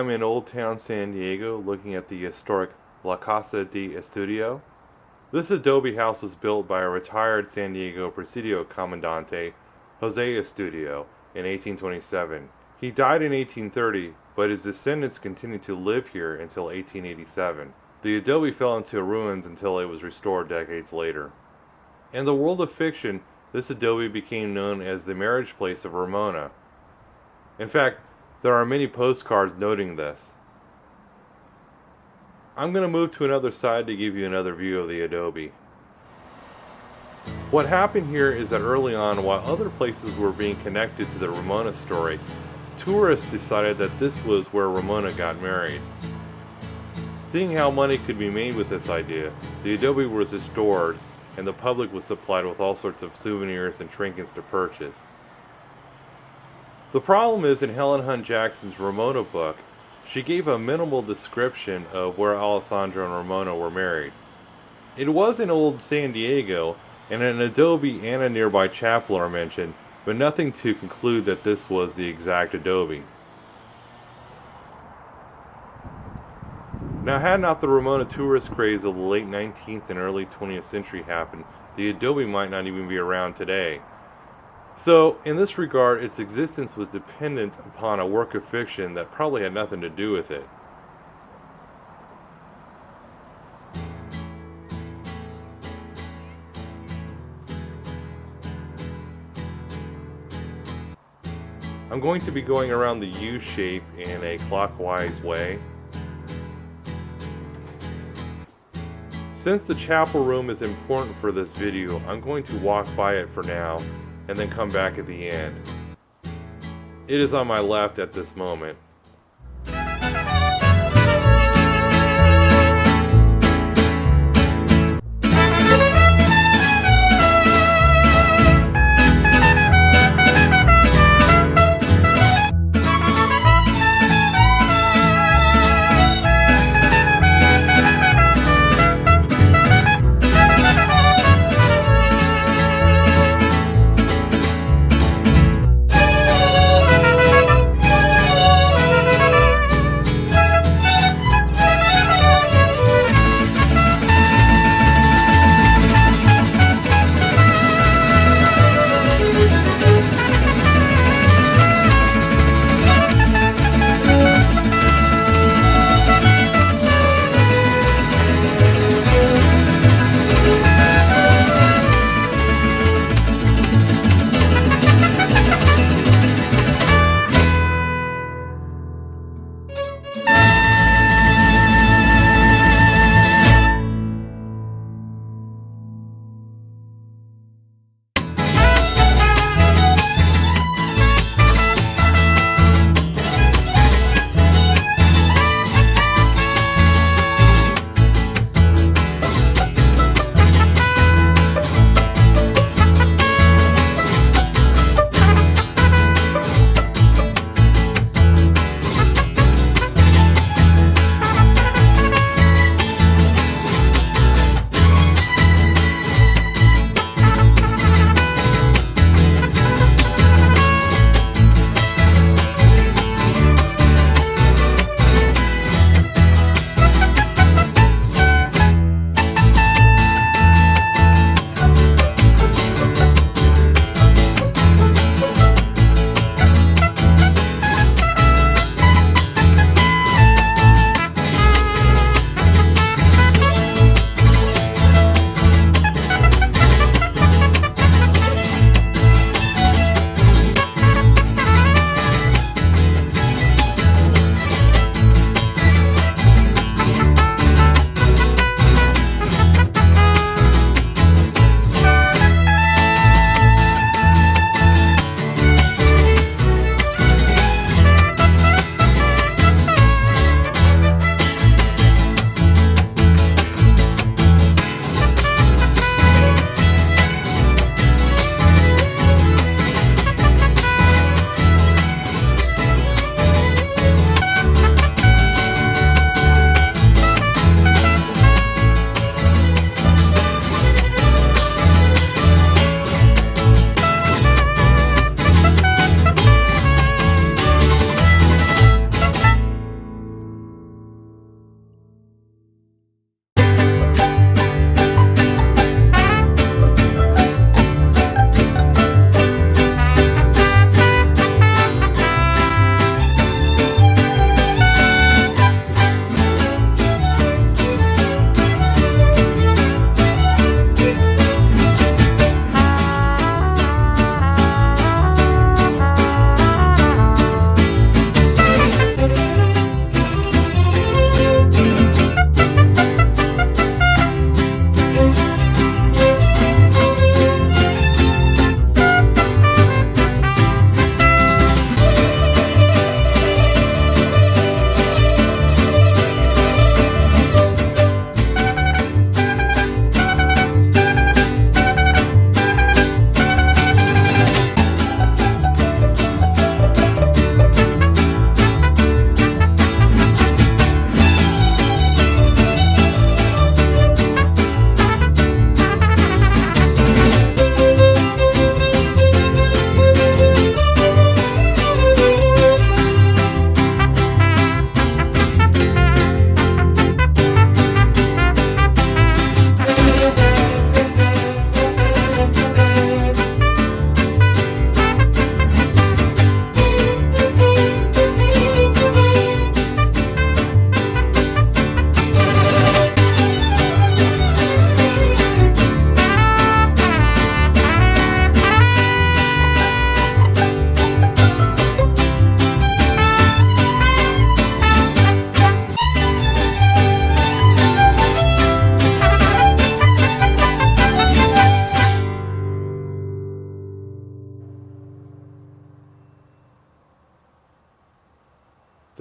am in Old Town San Diego looking at the historic La Casa de Estudio. This adobe house was built by a retired San Diego Presidio Comandante, Jose Estudio, in 1827. He died in 1830, but his descendants continued to live here until 1887. The adobe fell into ruins until it was restored decades later. In the world of fiction, this adobe became known as the marriage place of Ramona. In fact, there are many postcards noting this. I'm going to move to another side to give you another view of the adobe. What happened here is that early on, while other places were being connected to the Ramona story, tourists decided that this was where Ramona got married. Seeing how money could be made with this idea, the adobe was restored and the public was supplied with all sorts of souvenirs and trinkets to purchase. The problem is, in Helen Hunt Jackson's Ramona book, she gave a minimal description of where Alessandro and Ramona were married. It was in old San Diego, and an adobe and a nearby chapel are mentioned, but nothing to conclude that this was the exact adobe. Now, had not the Ramona tourist craze of the late 19th and early 20th century happened, the adobe might not even be around today. So, in this regard, its existence was dependent upon a work of fiction that probably had nothing to do with it. I'm going to be going around the U shape in a clockwise way. Since the chapel room is important for this video, I'm going to walk by it for now and then come back at the end. It is on my left at this moment.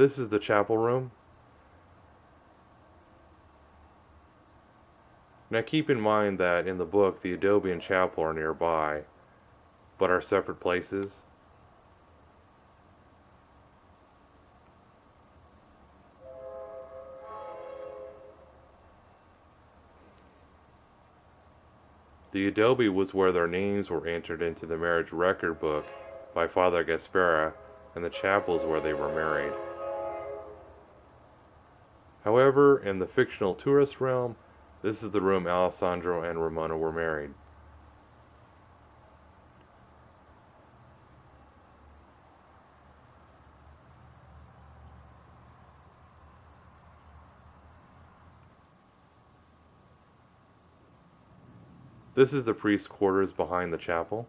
This is the chapel room. Now keep in mind that in the book the adobe and chapel are nearby, but are separate places. The adobe was where their names were entered into the marriage record book by Father Gaspera, and the chapel is where they were married. However, in the fictional tourist realm, this is the room Alessandro and Ramona were married. This is the priest's quarters behind the chapel.